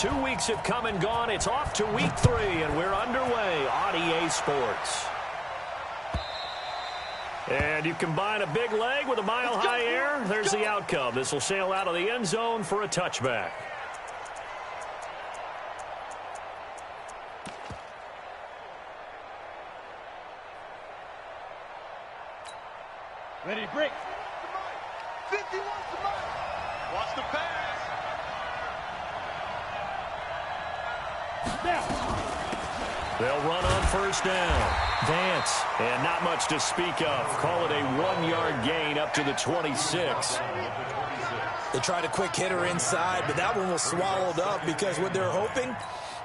2 weeks have come and gone. It's off to week 3, and we're underway on EA Sports. And you combine a big leg with a mile-high air, there's the outcome. This will sail out of the end zone for a touchback. Ready, break. 51 to Mike. Watch the pass. Now. They'll run on first down. Vance, and not much to speak of. Call it a 1-yard gain up to the 26. They tried a quick hitter inside, but that one was swallowed up because what they're hoping,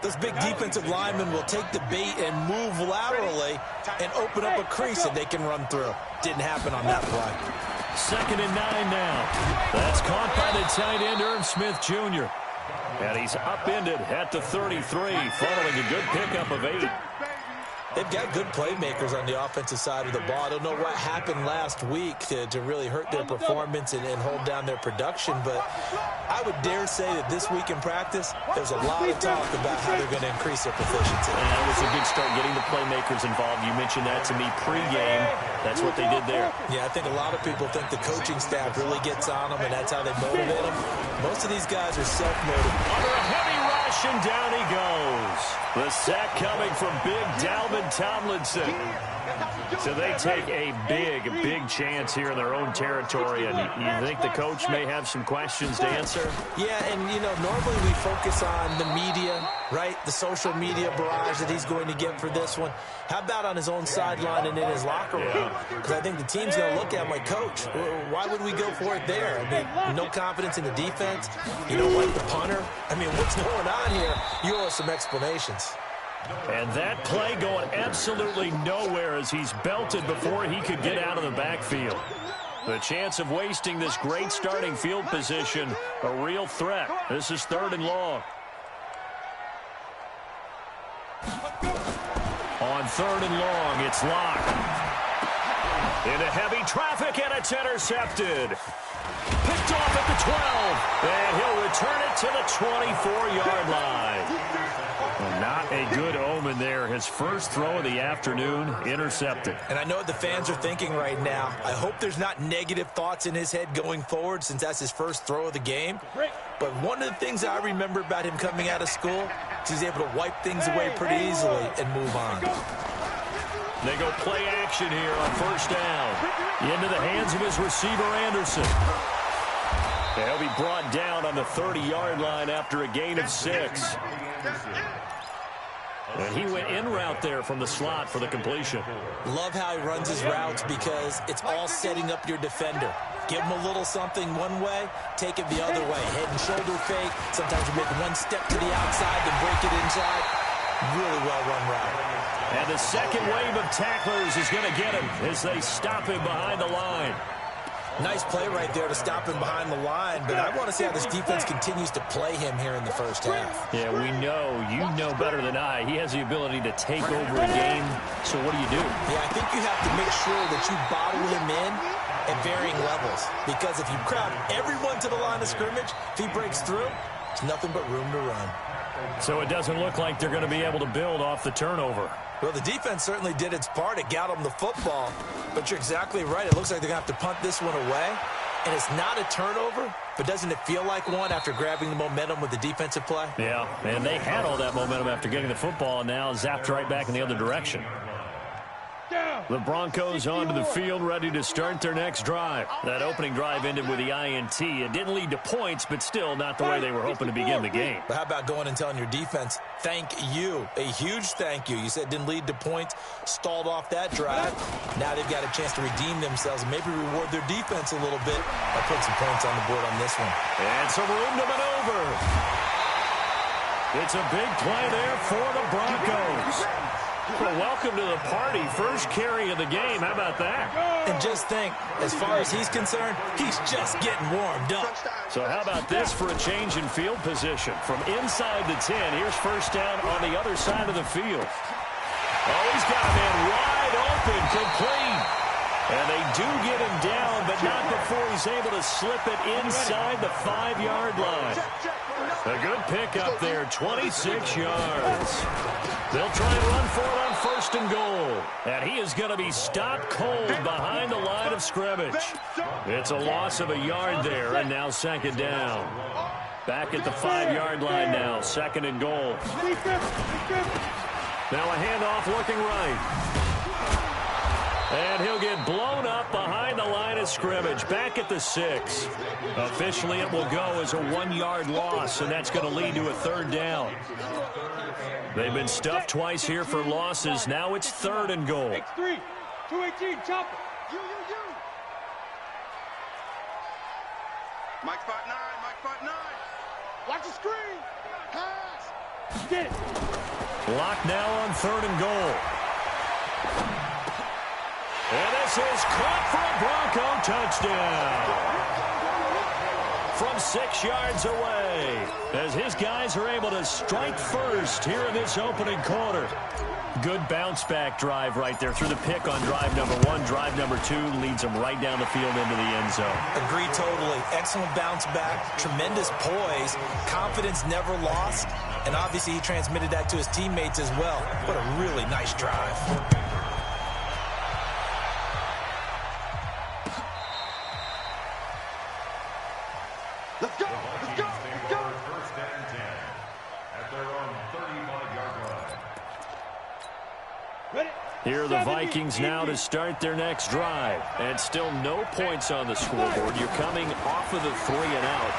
those big defensive linemen will take the bait and move laterally and open up a crease that they can run through. Didn't happen on that play. 2nd and 9 now. That's caught by the tight end, Irv Smith Jr. And he's upended at the 33, following a good pickup of 8. They've got good playmakers on the offensive side of the ball. I don't know what happened last week to really hurt their performance and hold down their production, but I would dare say that this week in practice, there's a lot of talk about how they're going to increase their proficiency. And that was a big start, getting the playmakers involved. You mentioned that to me pregame. That's what they did there. Yeah, I think a lot of people think the coaching staff really gets on them, and that's how they motivate them. Most of these guys are self-motivated. Under a heavy rush, and down he goes. The sack coming from big Dalvin Tomlinson. So they take a big chance here in their own territory, and you think the coach may have some questions to answer? Yeah, and, you know, normally we focus on the media, right? The social media barrage that he's going to get for this one. How about on his own sideline and in his locker room? Because I think the team's going to look at him like, Coach, why would we go for it there? I mean, no confidence in the defense. You don't like the punter. I mean, what's going on here? You owe us some explanations. And that play going absolutely nowhere as he's belted before he could get out of the backfield. The chance of wasting this great starting field position, a real threat. This is 3rd and long. On 3rd and long, it's locked. Into heavy traffic, and it's intercepted. Picked off at the 12, and he'll return it to the 24-yard line. Well, not a good omen there. His first throw of the afternoon, intercepted. And I know what the fans are thinking right now. I hope there's not negative thoughts in his head going forward since that's his first throw of the game. But one of the things I remember about him coming out of school is he's able to wipe things away pretty easily and move on. They go play action here on first down. Into the hands of his receiver, Anderson. He'll be brought down on the 30-yard line after a gain of 6. And he went in route there from the slot for the completion. Love how he runs his routes because it's all setting up your defender. Give him a little something one way, take it the other way. Head and shoulder fake. Sometimes you make one step to the outside, then break it inside. Really well-run route. And the second wave of tacklers is going to get him as they stop him behind the line. Nice play right there to stop him behind the line, but I want to see how this defense continues to play him here in the first half. Yeah, we know, you know better than I, he has the ability to take over a game. So what do you do? Yeah, I think you have to make sure that you bottle him in at varying levels, because if you crowd everyone to the line of scrimmage, if he breaks through, it's nothing but room to run. So it doesn't look like they're going to be able to build off the turnover. Well, the defense certainly did its part. It got them the football. But you're exactly right. It looks like they're going to have to punt this one away. And it's not a turnover, but doesn't it feel like one after grabbing the momentum with the defensive play? Yeah, and they had all that momentum after getting the football, and now zapped right back in the other direction. The Broncos onto the field, ready to start their next drive. That opening drive ended with the INT. It didn't lead to points, but still not the way they were hoping to begin the game. But how about going and telling your defense, thank you, a huge thank you. You said it didn't lead to points, stalled off that drive. Now they've got a chance to redeem themselves and maybe reward their defense a little bit by putting some points on the board on this one. And some room to maneuver. It's a big play there for the Broncos. Well, welcome to the party. First carry of the game. How about that? And just think, as far as he's concerned, he's just getting warmed up. So how about this for a change in field position? From inside the 10, here's first down on the other side of the field. Oh, he's got a man wide open, complete. And they do get him down, but not before he's able to slip it inside the 5-yard line. A good pickup there, 26 yards. They'll try and run for it on 1st and goal. And he is going to be stopped cold behind the line of scrimmage. It's a loss of a yard there, and now 2nd down. Back at the 5-yard line now, 2nd and goal. Now a handoff looking right. And he'll get blown up behind the line of scrimmage. Back at the 6. Officially, it will go as a 1-yard loss, and that's going to lead to a 3rd down. They've been stuffed twice here for losses. Now it's 3rd and goal. X3, 218, chopper. You. Mike 5'9", Mike 5'9". Watch the screen. Pass. Get it. Lock now on 3rd and goal. And this is caught for a Bronco touchdown. From 6 yards away, as his guys are able to strike first here in this opening quarter. Good bounce-back drive right there through the pick on drive number 1. Drive number 2 leads them right down the field into the end zone. Agree totally. Excellent bounce-back, tremendous poise, confidence never lost, and obviously he transmitted that to his teammates as well. What a really nice drive. Let's go. First and 10 at their own 35-yard line. Ready? Here are the Vikings now to start their next drive. And still no points on the scoreboard. You're coming off of the 3 and out.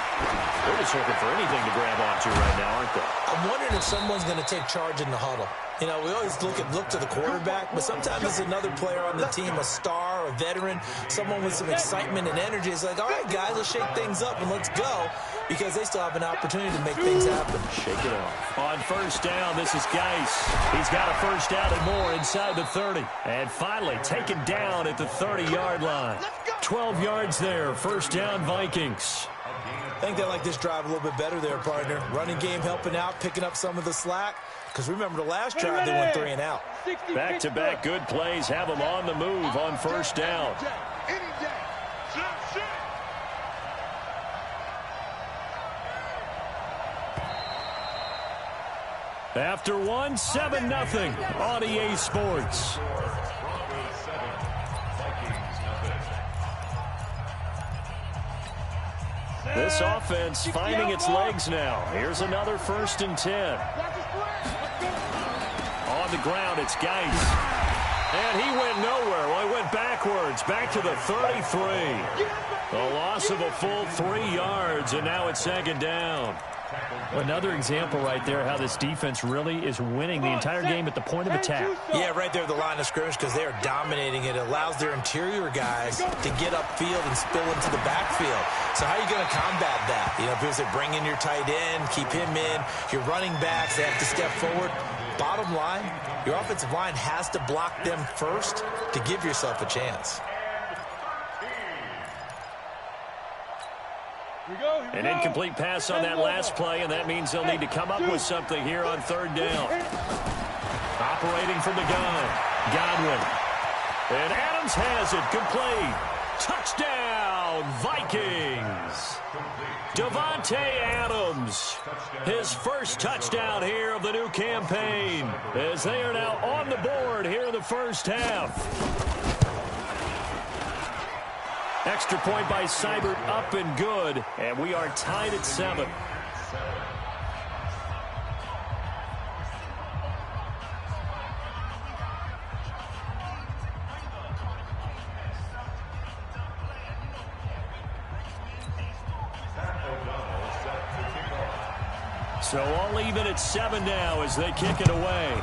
They're just looking for anything to grab onto right now, aren't they? I'm wondering if someone's going to take charge in the huddle. You know, we always look to the quarterback, but sometimes it's another player on the team, a star, a veteran, someone with some excitement and energy. It's like, all right, guys, let's shake things up and let's go, because they still have an opportunity to make things happen. Shake it off. On 1st down, this is Geis. He's got a 1st down and more inside the 30. And finally taken down at the 30-yard line. 12 yards there, 1st down Vikings. I think they like this drive a little bit better there, partner. Running game helping out, picking up some of the slack. Because remember, the last drive, they went 3 and out. Back-to-back good plays have them on the move on 1st down. After 1, 7-0 on EA Sports. This offense finding its legs now. Here's another 1st and 10. On the ground, it's Geis. And he went nowhere. Well, he went backwards, back to the 33. A loss of a full 3 yards, and now it's 2nd down. Another example right there how this defense really is winning the entire game at the point of attack. Yeah, right there at the line of scrimmage, because they are dominating it. It allows their interior guys to get upfield and spill into the backfield. So how are you going to combat that? You know, people say bring in your tight end, keep him in. Your running backs, they have to step forward. Bottom line, your offensive line has to block them first to give yourself a chance. An incomplete pass on that last play, and that means they'll need to come up with something here on 3rd down. Operating from the gun, Godwin. And Adams has it, complete. Touchdown, Vikings. Devontae Adams, his 1st touchdown here of the new campaign, as they are now on the board here in the 1st half. Extra point by Seibert, up and good, and we are tied at 7. So all even at 7 now as they kick it away.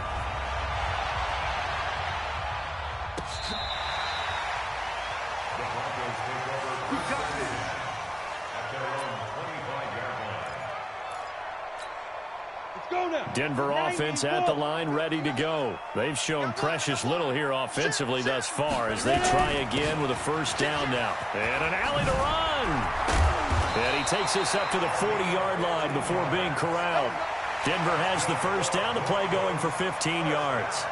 Denver offense at the line, ready to go. They've shown precious little here offensively thus far as they try again with a 1st down now. And an alley to run. And he takes this up to the 40-yard line before being corralled. Denver has the 1st down, the play going for 15 yards.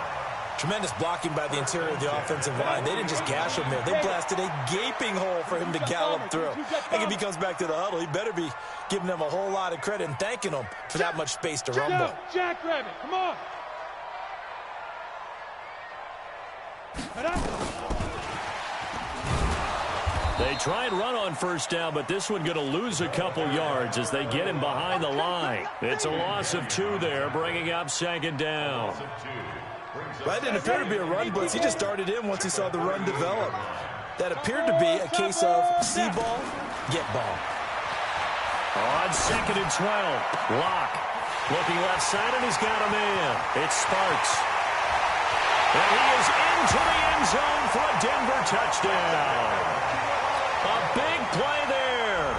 Tremendous blocking by the interior of the offensive line. They didn't just gash him there. They blasted a gaping hole for him to gallop through. I think if he comes back to the huddle, he better be giving them a whole lot of credit and thanking them for that much space to rumble. Jackrabbit, come on. They try and run on first down, but this one going to lose a couple yards as they get him behind the line. It's a loss of 2 there, bringing up second down. That didn't appear to be a run blitz. He just darted in once he saw the run develop. That appeared to be a case of see ball, get ball. On second and 12, Locke looking left side, and he's got a man. It's Sparks. And he is into the end zone for a Denver touchdown. A big play there.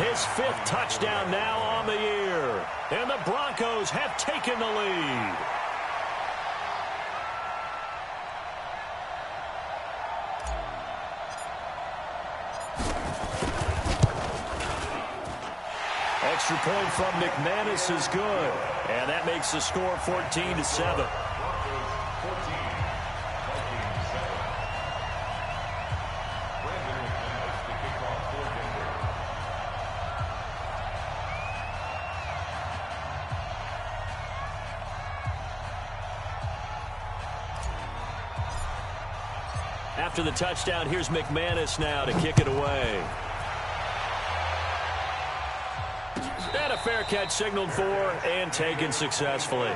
His 5th touchdown now on the year. And the Broncos have taken the lead. Extra point from McManus is good. And that makes the score 14-7. After the touchdown, here's McManus now to kick it away. And a fair catch signaled for and taken successfully. The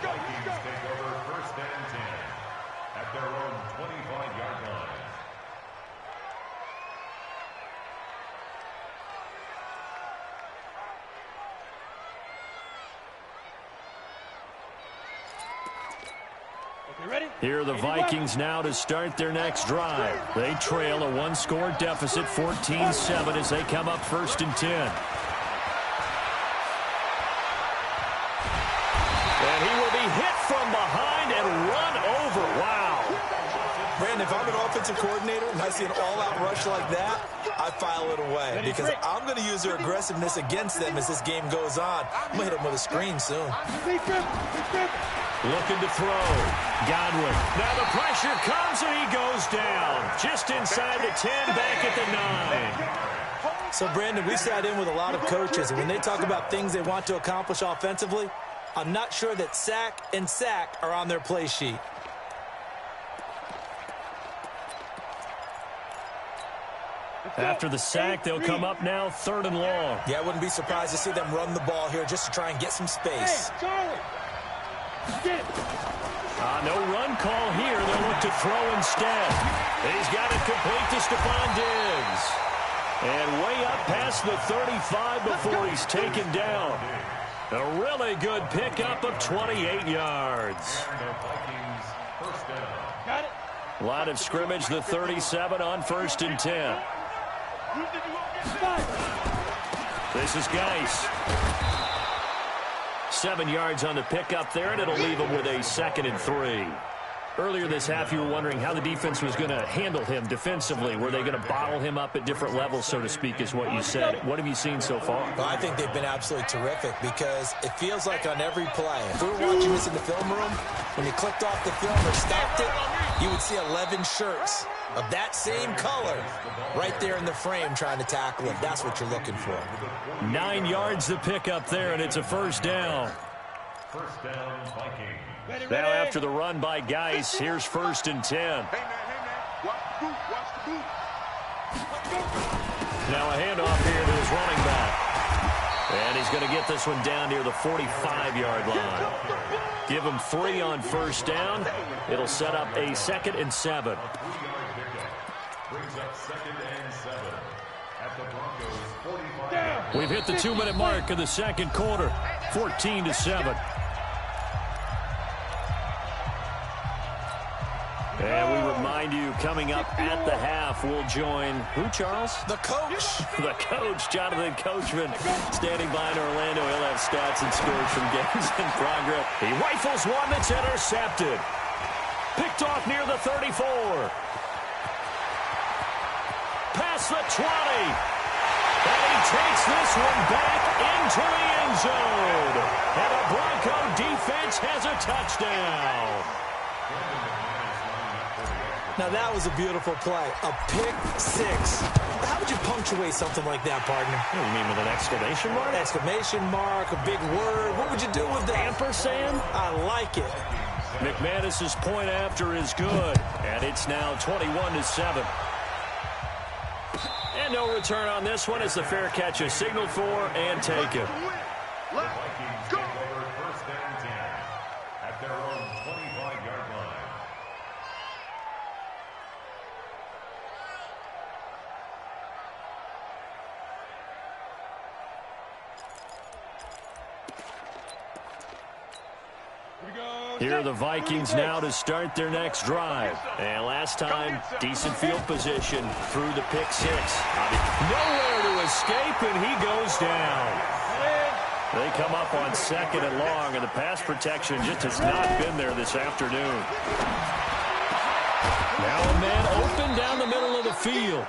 Vikings take over 1st and 10 at their own 25-yard line. Here are the Vikings now to start their next drive. They trail a 1-score deficit, 14-7, as they come up 1st and 10. And he will be hit from behind and run over. Wow. Brandon, if I'm an offensive coordinator and I see an all-out rush like that, I file it away because I'm going to use their aggressiveness against them as this game goes on. I'm going to hit them with a screen soon. Looking to throw. Godwin. Now the pressure comes and he goes down. Just inside the 10, back at the 9. So, Brandon, we sat in with a lot of coaches, and when they talk about things they want to accomplish offensively, I'm not sure that sack and sack are on their play sheet. After the sack, they'll come up now 3rd and long. Yeah, I wouldn't be surprised to see them run the ball here just to try and get some space. No run call here. They'll look to throw instead. He's got it complete to Stephon Diggs. And way up past the 35 before he's taken down. A really good pickup of 28 yards. Line of scrimmage, the 37 on 1st and 10. This is Geis. 7 yards on the pickup there, and it'll leave him with a 2nd and 3. Earlier this half, you were wondering how the defense was going to handle him defensively. Were they going to bottle him up at different levels, so to speak, is what you said. What have you seen so far? Well, I think they've been absolutely terrific because it feels like on every play, if we were watching this in the film room, when you clicked off the film or stopped it, you would see 11 shirts of that same color right there in the frame trying to tackle him. That's what you're looking for. 9 yards to pick up there, and it's a 1st down. 1st down, Vikings. Now after the run by Geis, here's 1st and 10. Hey, man. Watch the boot. Watch the boot. Let's go. Now a handoff here to his running back. And he's going to get this one down near the 45-yard line. Give him 3 on 1st down. It'll set up a 2nd and 7. Brings up 2nd and 7 at the Broncos 45. We've hit the 2-minute mark of the 2nd quarter. 14-7. And we remind you, coming up at the half, we'll join who, Charles? The coach. The coach, Jonathan Coachman, standing by in Orlando. He'll have stats and scores from games in progress. He rifles one that's intercepted. Picked off near the 34. Past the 20. And he takes this one back into the end zone. And the Bronco defense has a touchdown. Now, that was a beautiful play. A pick six. How would you punctuate something like that, partner? What do you mean, with an exclamation mark? Exclamation mark, a big word. What would you do with that? Ampersand? I like it. McManus's point after is good. And it's now 21-7. And no return on this one as the fair catch is signaled for and taken. Vikings take over first and 10 at their own 25-yard line. Here are the Vikings now to start their next drive. And last time, decent field position through the pick six. Nowhere to escape, and he goes down. They come up on second and long, and the pass protection just has not been there this afternoon. Now a man open down the middle of the field.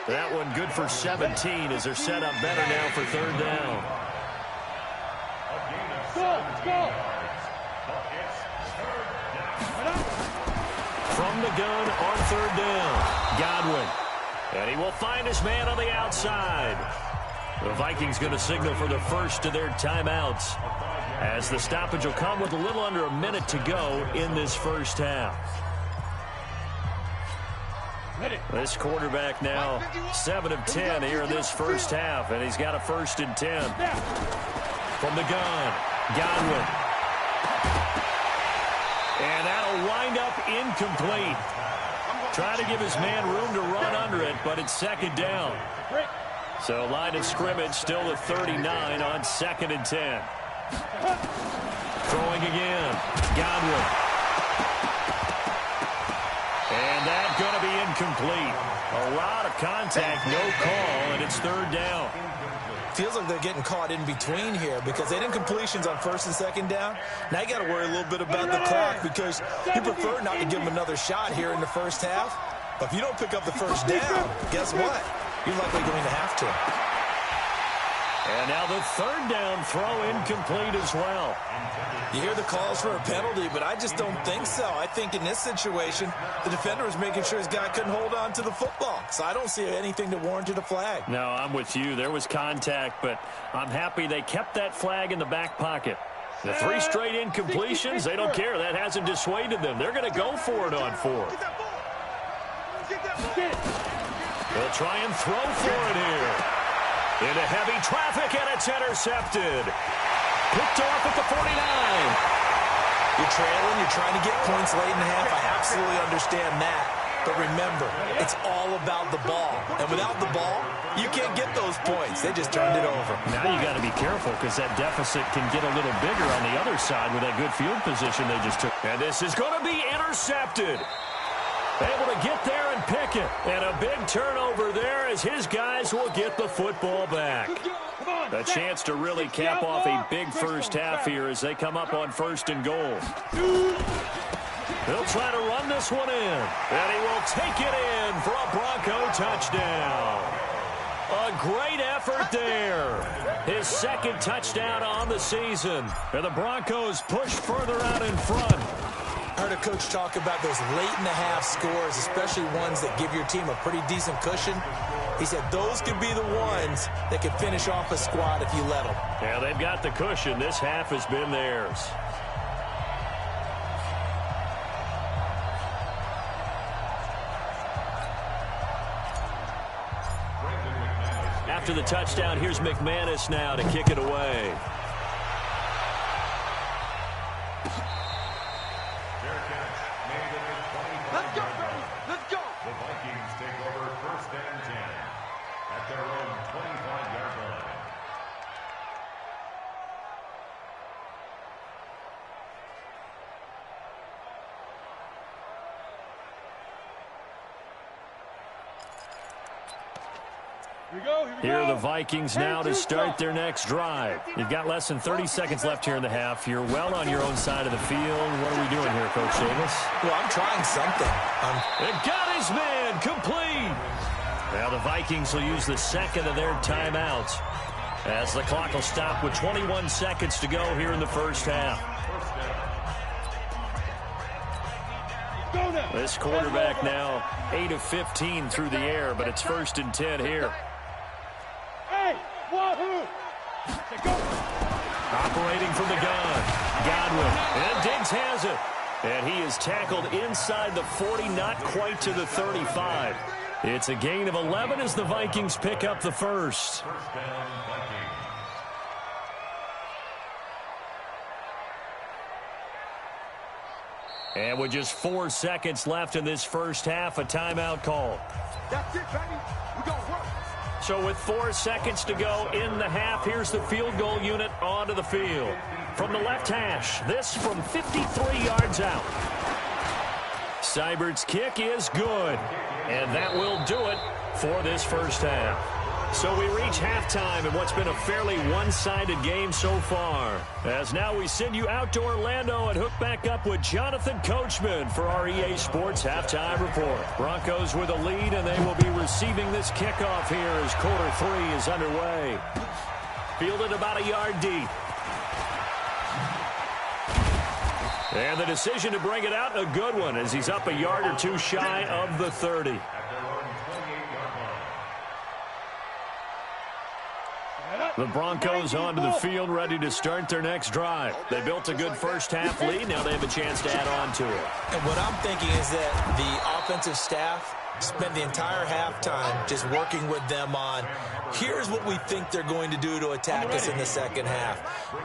That one good for 17 as they're set up better now for third down. From the gun on third down, Godwin. And he will find his man on the outside. The Vikings going to signal for the first of their timeouts, as the stoppage will come with a little under a minute to go in this first half. This quarterback now 7 of 10 here in this first half, and he's got a 1st and 10. From the gun, Godwin. And that'll wind up incomplete. Trying to give his man room to run under it, but it's second down. So line of scrimmage still at 39 on 2nd and 10. Throwing again, Godwin. And that's going to be incomplete. A lot of contact, no call, and it's third down. Feels like they're getting caught in between here because they did completions on 1st and 2nd down. Now you got to worry a little bit about the clock because you prefer not to give them another shot here in the first half. But if you don't pick up the first down, guess what? You're likely going to have to. And now the third down throw incomplete as well. You hear the calls for a penalty, but I just don't think so. I think in this situation, the defender was making sure his guy couldn't hold on to the football. So I don't see anything that warranted a flag. No, I'm with you. There was contact, but I'm happy they kept that flag in the back pocket. The 3 straight incompletions, they don't care. That hasn't dissuaded them. They're going to go for it on 4th. They'll try and throw for it here. Into heavy traffic, and it's intercepted. Picked off at the 49. You're trailing, you're trying to get points late in the half. I absolutely understand that. But remember, it's all about the ball. And without the ball, you can't get those points. They just turned it over. Now you got to be careful because that deficit can get a little bigger on the other side with that good field position they just took. And this is going to be intercepted. Able to get there and pick it. And a big turnover there as his guys will get the football back. A chance to really cap off a big first half here as they come up on 1st and goal. He'll try to run this one in. And he will take it in for a Bronco touchdown. A great effort there. His 2nd touchdown on the season. And the Broncos push further out in front. I heard a coach talk about those late-in-the-half scores, especially ones that give your team a pretty decent cushion. He said those could be the ones that could finish off a squad if you let them. Yeah, they've got the cushion. This half has been theirs. After the touchdown, here's McManus now to kick it away. Here are the Vikings now to start their next drive. You've got less than 30 seconds left here in the half. You're well on your own side of the field. What are we doing here, Coach Davis? Well, I'm trying something. It got his man complete. Now the Vikings will use the second of their timeouts as the clock will stop with 21 seconds to go here in the first half. This quarterback now 8 of 15 through the air, but it's 1st and 10 here. Operating from the gun, Godwin, and Diggs has it. And he is tackled inside the 40, not quite to the 35. It's a gain of 11 as the Vikings pick up the first. And with just 4 seconds left in this first half, a timeout call. That's it, baby. We gonna work. So with 4 seconds to go in the half, here's the field goal unit onto the field. From the left hash, this from 53 yards out. Seibert's kick is good, and that will do it for this first half. So we reach halftime in what's been a fairly one-sided game so far. As now we send you out to Orlando and hook back up with Jonathan Coachman for our EA Sports Halftime Report. Broncos with a lead, and they will be receiving this kickoff here as quarter 3 is underway. Fielded about a yard deep. And the decision to bring it out, a good one, as he's up a yard or two shy of the 30. The Broncos onto the field, ready to start their next drive. They built a good first half lead. Now they have a chance to add on to it. And what I'm thinking is that the offensive staff spent the entire halftime just working with them on, here's what we think they're going to do to attack us in the second half.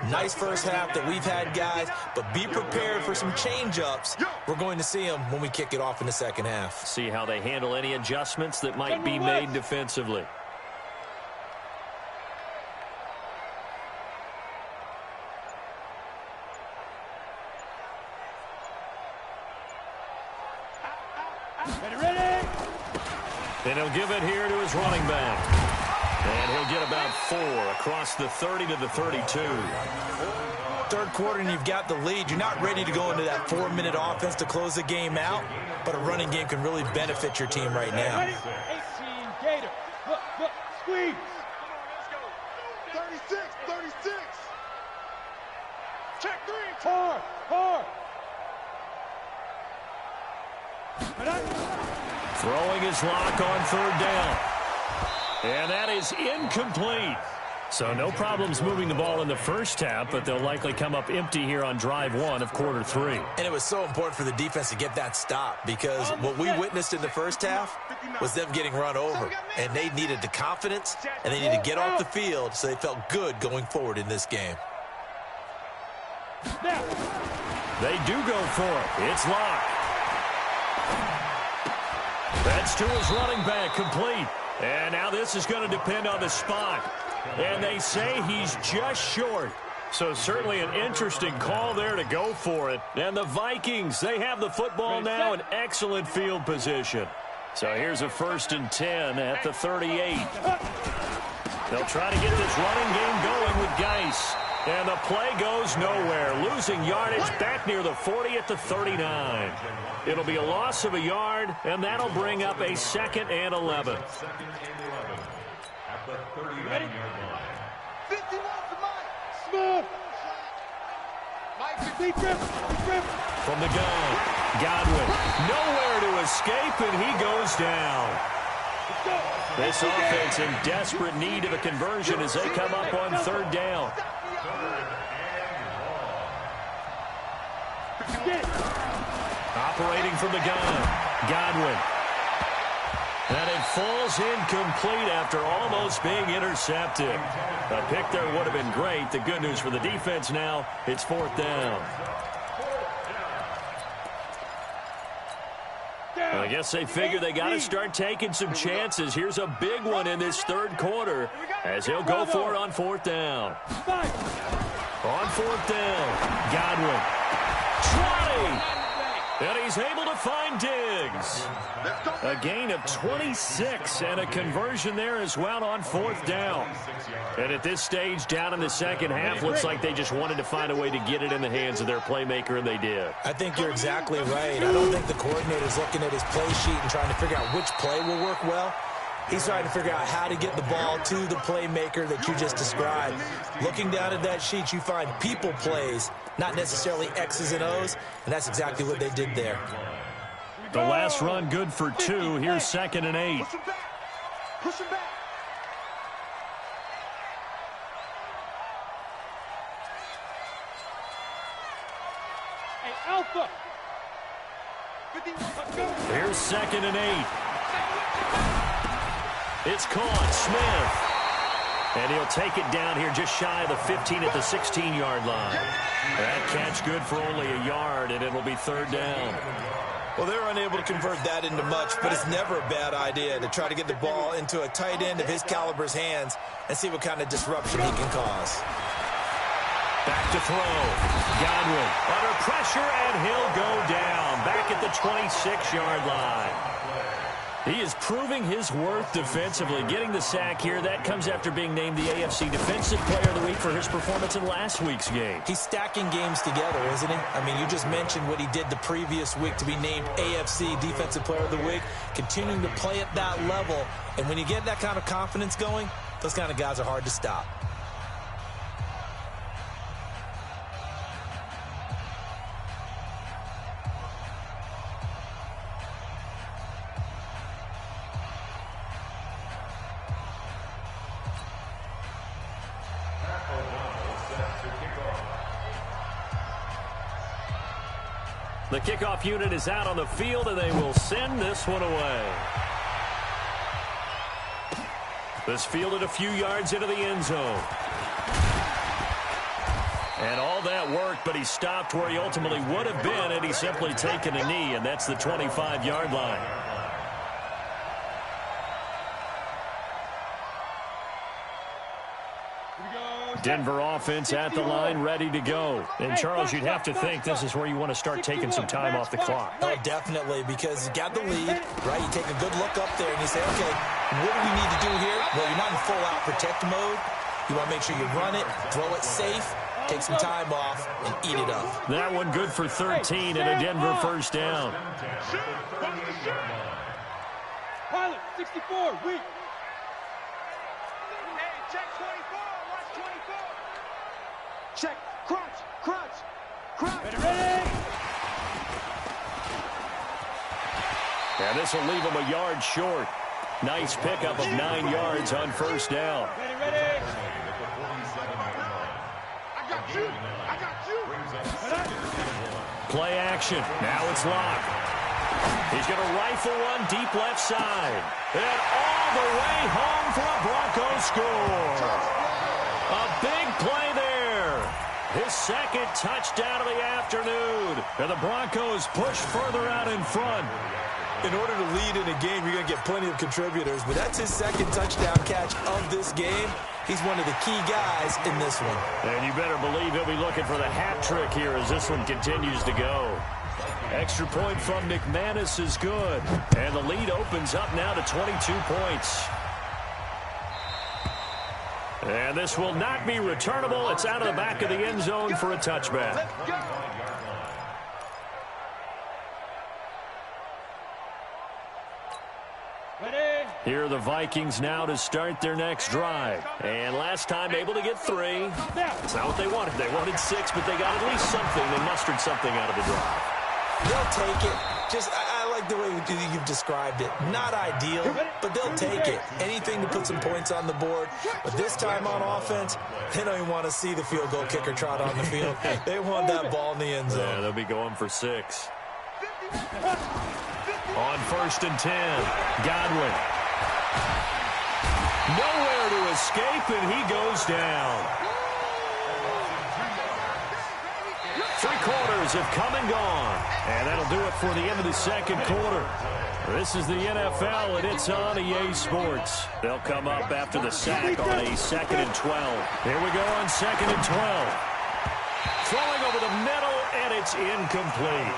Nice first half that we've had, guys, but be prepared for some change-ups. We're going to see them when we kick it off in the second half. See how they handle any adjustments that might be made defensively. And he'll give it here to his running back. And he'll get about 4 across the 30 to the 32. Third quarter and you've got the lead. You're not ready to go into that 4-minute offense to close the game out, but a running game can really benefit your team right now. 18 Gator. Look, squeeze. 36, 36. Check 3. Hard. Throwing his lock on 3rd down. And that is incomplete. So no problems moving the ball in the first half, but they'll likely come up empty here on drive 1 of quarter 3. And it was so important for the defense to get that stop, because what we witnessed in the first half was them getting run over. And they needed the confidence, and they needed to get off the field so they felt good going forward in this game. They do go for it. It's locked. That's to his running back, complete. And now this is going to depend on the spot. And they say he's just short. So certainly an interesting call there to go for it. And the Vikings, they have the football now in excellent field position. So here's a 1st and 10 at the 38. They'll try to get this running game going with Geis. And the play goes nowhere, losing yardage back near the 40 at the 39. It'll be a loss of a yard, and that'll bring up a 2nd and 11. At the 39-yard line. 51 to Mike. Smooth. Mike, deep grip. From the gun, Godwin, nowhere to escape, and he goes down. This offense in desperate need of a conversion as they come up on 3rd down. Operating from the gun, Godwin. And it falls incomplete after almost being intercepted. A pick there would have been great. The good news for the defense now, it's 4th down. I guess they figure they got to start taking some chances. Here's a big one in this 3rd quarter as he'll go for it on 4th down. On 4th down, Godwin. 20. And he's able to find Diggs. A gain of 26 and a conversion there as well on 4th down. And at this stage, down in the second half, looks like they just wanted to find a way to get it in the hands of their playmaker, and they did. I think you're exactly right. I don't think the coordinator's looking at his play sheet and trying to figure out which play will work well. He's trying to figure out how to get the ball to the playmaker that you just described. Looking down at that sheet, you find people plays, not necessarily X's and O's, and that's exactly what they did there. The last run good for 2. Here's 2nd and 8. Push him back. Push him back. Hey, Alpha. 51. Here's 2nd and 8. It's caught. Smith. And he'll take it down here just shy of the 15 at the 16-yard line. That catch good for only a yard, and it'll be 3rd down. Well, they're unable to convert that into much, but it's never a bad idea to try to get the ball into a tight end of his caliber's hands and see what kind of disruption he can cause. Back to throw. Godwin under pressure, and he'll go down back at the 26-yard line. He is proving his worth defensively, getting the sack here. That comes after being named the AFC Defensive Player of the Week for his performance in last week's game. He's stacking games together, isn't he? I mean, you just mentioned what he did the previous week to be named AFC Defensive Player of the Week, continuing to play at that level. And when you get that kind of confidence going, those kind of guys are hard to stop. The kickoff unit is out on the field, and they will send this one away. This fielded a few yards into the end zone. And all that worked, but he stopped where he ultimately would have been had he simply taken a knee, and that's the 25-yard line. Denver offense at the line, ready to go. And, Charles, you'd have to think this is where you want to start taking some time off the clock. Oh, definitely, because you got the lead, right? You take a good look up there, and you say, okay, what do we need to do here? Well, you're not in full-out protect mode. You want to make sure you run it, throw it safe, take some time off, and eat it up. That one good for 13 and a Denver first down. Pilot, 64, weak. Hey, check 24. Check, crunch, crunch, crunch. Ready? And this will leave him a yard short. Nice pickup of 9 yards on first down. Ready. I got you. I got you. Play action. Now it's locked. He's going to rifle one deep left side. And all the way home for a Broncos score. A big play there. His second touchdown of the afternoon. And the Broncos push further out in front. In order to lead in a game, you're going to get plenty of contributors, but that's his second touchdown catch of this game. He's one of the key guys in this one. And you better believe he'll be looking for the hat trick here as this one continues to go. Extra point from McManus is good. And the lead opens up now to 22 points. And this will not be returnable. It's out of the back of the end zone for a touchback. Here are the Vikings now to start their next drive. And last time able to get 3. It's not what they wanted. They wanted 6, but they got at least something. They mustered something out of the drive. They'll take it. I like the way you've described it. Not ideal, but they'll take it. Anything to put some points on the board. But this time on offense, they don't even want to see the field goal kicker trot on the field. They want that ball in the end zone. Yeah, they'll be going for 6. On 1st and 10, Godwin. Nowhere to escape, and he goes down. 3 quarters have come and gone. And that'll do it for the end of the second quarter. This is the NFL, and it's on EA Sports. They'll come up after the sack on a 2nd and 12. Here we go on 2nd and 12. Throwing over the middle, and it's incomplete.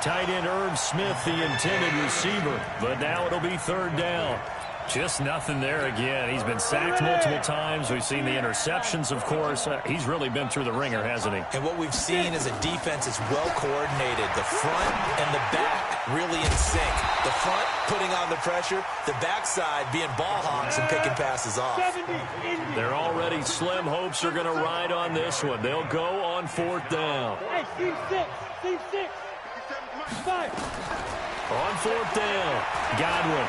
Tight end Irv Smith, the intended receiver. But now it'll be 3rd down. Just nothing there again. He's been sacked multiple times. We've seen the interceptions, of course. He's really been through the ringer, hasn't he? And what we've seen is a defense that's well coordinated. The front and the back really in sync. The front putting on the pressure, the backside being ball hawks and picking passes off. They're already slim hopes are going to ride on this one. They'll go on 4th down. Hey, team 6. 5. On 4th down, Godwin.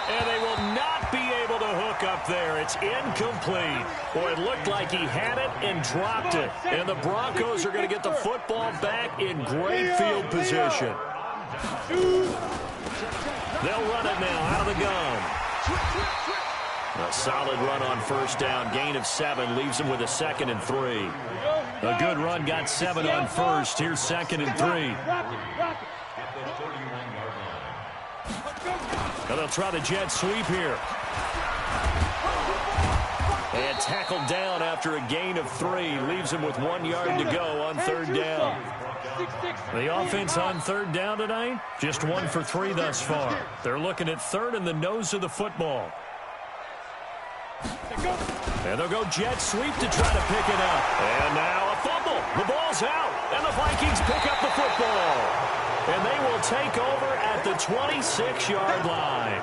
And they will not be able to hook up there. It's incomplete. Boy, it looked like he had it and dropped it. And the Broncos are going to get the football back in great field position. They'll run it now out of the gun. A solid run on 1st down. Gain of 7 leaves them with a 2nd and 3. A good run got 7 on 1st. Here's 2nd and 3. And they'll try the jet sweep here. And tackled down after a gain of 3. Leaves him with 1 yard to go on 3rd down. The offense on 3rd down tonight, just 1 for 3 thus far. They're looking at 3rd and the nose of the football. And they'll go jet sweep to try to pick it up. And now a fumble. The ball's out. And the Vikings pick up the football. And they will take over at the 26-yard line.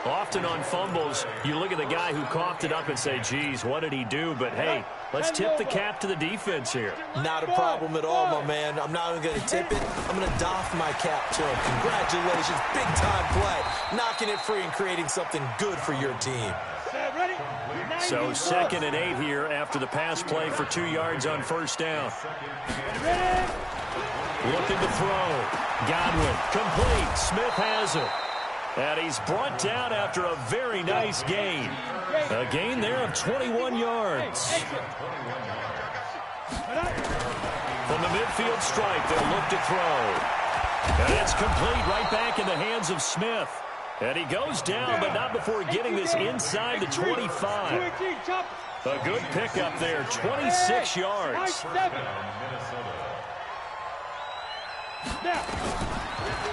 Often on fumbles, you look at the guy who coughed it up and say, geez, what did he do? But, hey, let's tip the cap to the defense here. Not a problem at all, my man. I'm not even going to tip it. I'm going to doff my cap to him. Congratulations. Big-time play. Knocking it free and creating something good for your team. So 2nd and 8 here after the pass play for 2 yards on 1st down. Looking to throw. Godwin, complete. Smith has it. And he's brought down after a very nice gain. A gain there of 21 yards. From the midfield stripe, they'll look to throw. And it's complete right back in the hands of Smith. And he goes down, but not before getting this inside the 25. A good pickup there, 26 yards.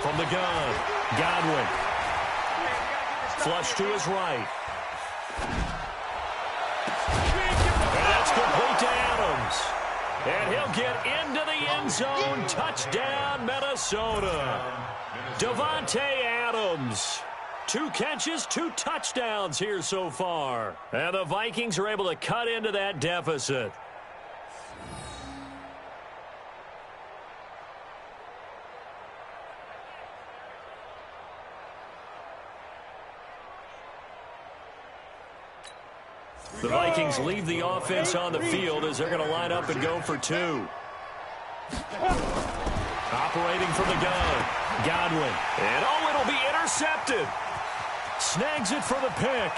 From the gun, Godwin. Flush to his right. And that's complete to Adams. And he'll get into the end zone. Touchdown, Minnesota. Davante Adams. 2 catches, 2 touchdowns here so far. And the Vikings are able to cut into that deficit. The Vikings leave the offense on the field as they're going to line up and go for 2. Operating from the gun, Godwin. And oh, it'll be intercepted. Snags it for the pick.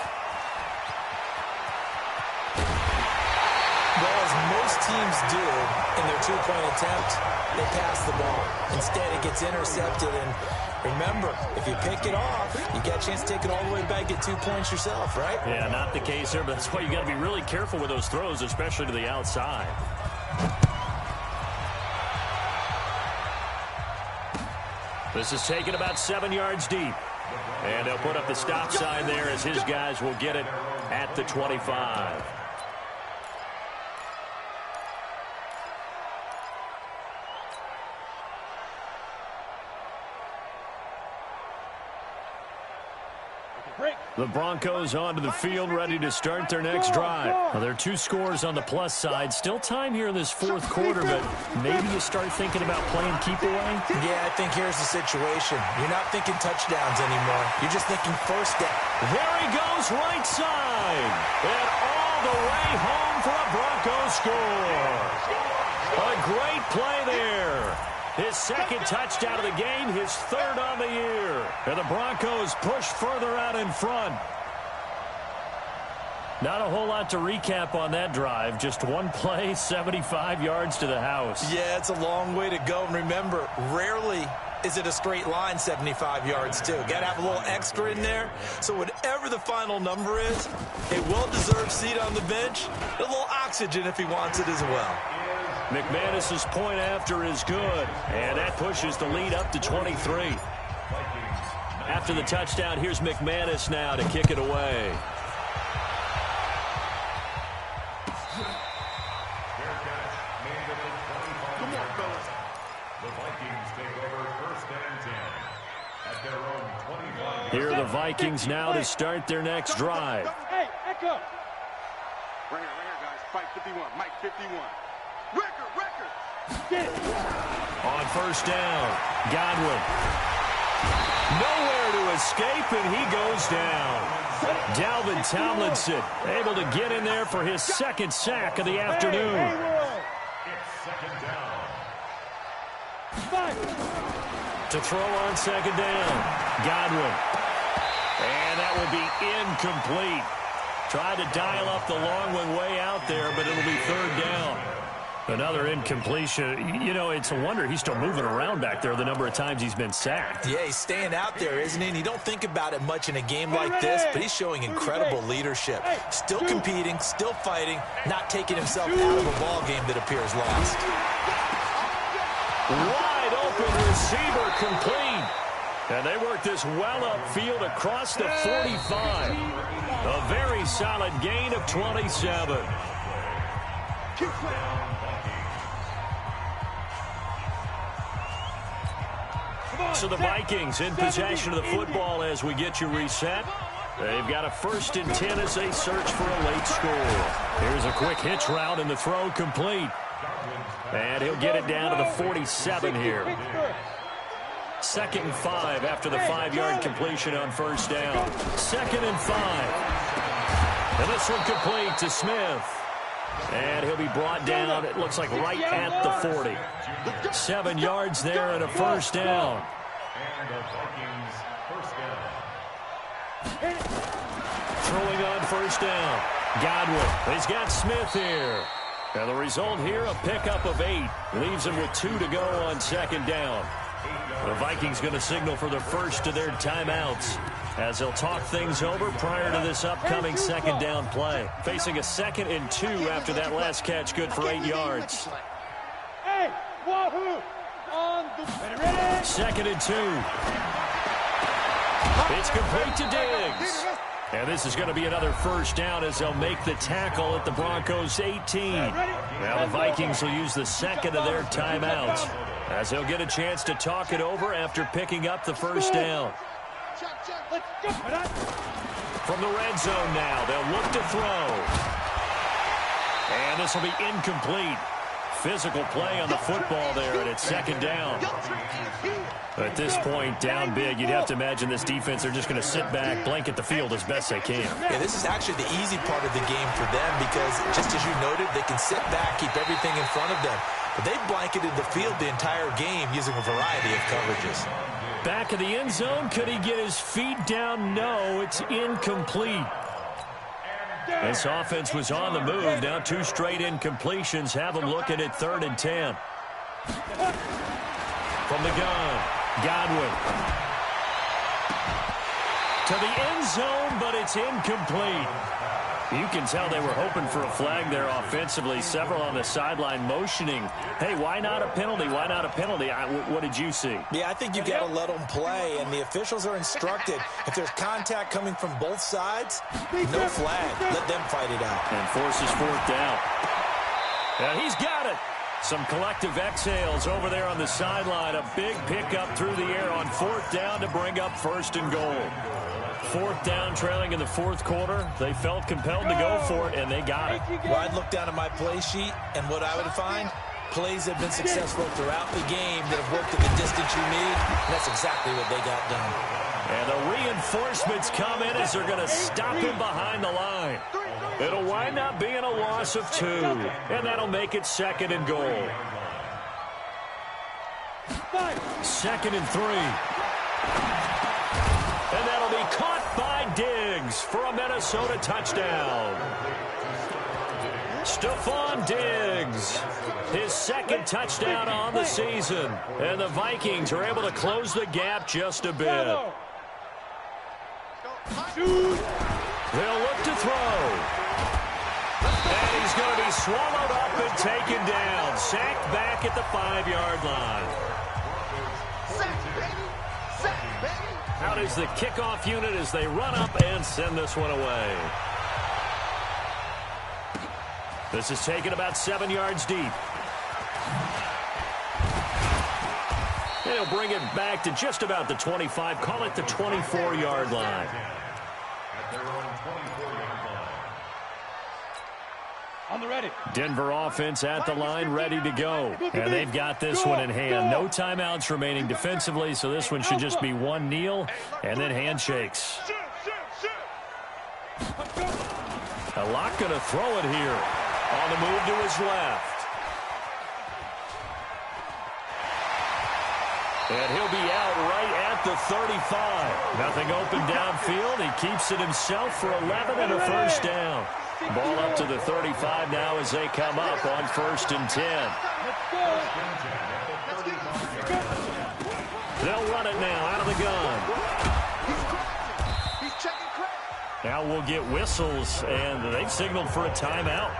Well, as most teams do in their 2-point attempt, they pass the ball. Instead, it gets intercepted. And remember, if you pick it off, you got a chance to take it all the way back, get 2 points yourself, right? Yeah, not the case here, but that's why you got to be really careful with those throws, especially to the outside. This is taken about 7 yards deep. And they'll put up the stop sign there as his guys will get it at the 25. The Broncos onto the field, ready to start their next drive. Now, there are 2 scores on the plus side. Still time here in this 4th quarter, but maybe you start thinking about playing keep away? Yeah, I think here's the situation. You're not thinking touchdowns anymore. You're just thinking 1st down. There he goes, right side. And all the way home for a Broncos score. A great play there. His 2nd touchdown of the game, his 3rd on the year. And the Broncos push further out in front. Not a whole lot to recap on that drive. Just 1 play, 75 yards to the house. Yeah, it's a long way to go. And remember, rarely is it a straight line 75 yards, too. Got to have a little extra in there. So whatever the final number is, a well-deserved seat on the bench, a little oxygen if he wants it as well. McManus's point after is good, and that pushes the lead up to 23. After the touchdown, here's McManus now to kick it away. Here are the Vikings now to start their next drive. Hey, echo. Right here, guys. Fight 51. Mike 51. Record. Get it. On first down, Godwin. Nowhere to escape, and he goes down. Dalvin Tomlinson able to get in there for his second sack of the afternoon. It's second down. To throw on second down, Godwin. And that will be incomplete. Tried to dial up the long one way out there, but it'll be third down. Another incompletion. You know, it's a wonder he's still moving around back there the number of times he's been sacked. Yeah, he's staying out there, isn't he? And you don't think about it much in a game like this, but he's showing incredible leadership. Still competing, still fighting, not taking himself out of a ball game that appears lost. Wide open receiver complete. And they work this well upfield across the 45. A very solid gain of 27. So the Vikings in possession of the football as we get you reset. They've got a 1st and 10 as they search for a late score. Here's a quick hitch route and the throw complete. And he'll get it down to the 47 here. 2nd and 5 after the 5-yard completion on first down. 2nd and 5. And this one complete to Smith. And he'll be brought down, it looks like right at the 40. 7 yards there and a first down. And the Vikings first down. Throwing on first down. Godwin. He's got Smith here. And the result here, a pickup of 8. Leaves him with 2 to go on 2nd down. The Vikings going to signal for the first of their timeouts as they'll talk things over prior to this upcoming 2nd down play. Facing a 2nd and 2 after that last catch, good for 8 yards. Hey, wahoo! On the 2nd and 2. It's complete to Diggs. And this is going to be another first down as they'll make the tackle at the Broncos' 18. Now the Vikings will use the 2nd of their timeouts as they'll get a chance to talk it over after picking up the first down. From the red zone now, they'll look to throw. And this will be incomplete. Physical play on the football there, and it's 2nd down. At this point, down big, you'd have to imagine this defense, they're just going to sit back, blanket the field as best they can. Yeah, this is actually the easy part of the game for them because, just as you noted, they can sit back, keep everything in front of them. But they've blanketed the field the entire game using a variety of coverages. Back of the end zone, could he get his feet down? No, it's incomplete. This offense was on the move. Now 2 straight incompletions have them looking at 3rd and 10. From the gun, Godwin. To the end zone, but it's incomplete. You can tell they were hoping for a flag there offensively. Several on the sideline motioning. Hey, why not a penalty? Why not a penalty? What did you see? Yeah, I think you got to let them play, and the officials are instructed. If there's contact coming from both sides, no flag. Let them fight it out. And forces 4th down. And he's got it. Some collective exhales over there on the sideline. A big pickup through the air on 4th down to bring up 1st and goal. 4th down, trailing in the 4th quarter. They felt compelled to go for it, and they got it. Well, I'd look down at my play sheet, and what I would find, plays have been successful throughout the game that have worked at the distance you need, and that's exactly what they got done. And the reinforcements come in as they're going to stop him behind the line. It'll wind up being a loss of 2, and that'll make it 2nd and goal. 2nd and 3. And that'll be caught by Diggs for a Minnesota touchdown. Stephon Diggs, his 2nd touchdown on the season. And the Vikings are able to close the gap just a bit. They'll look to throw. And he's going to be swallowed up and taken down. Sacked back at the 5-yard line. Out is the kickoff unit as they run up and send this one away. This is taken about 7 yards deep. And he'll bring it back to just about the 25. Call it the 24-yard line. At their own 24-yard line. On the ready. Denver offense at the line, ready to go. And they've got this one in hand. No timeouts remaining defensively, so this one should just be one kneel and then handshakes. A lot going to throw it here. On the move to his left. And he'll be out right at the 35. Nothing open downfield. He keeps it himself for 11 and a first down. Ball up to the 35 now as they come up on 1st and 10. They'll run it now out of the gun. He's checking crack. Now we'll get whistles, and they've signaled for a timeout.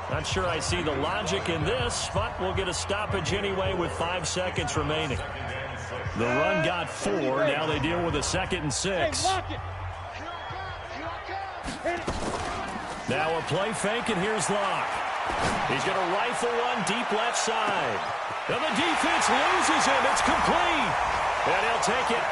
Not sure I see the logic in this, but we'll get a stoppage anyway with 5 seconds remaining. The run got 4. Now they deal with a 2nd and 6. Now a play fake, and here's Locke. He's going to rifle one deep left side. And the defense loses him. It's complete. And he'll take it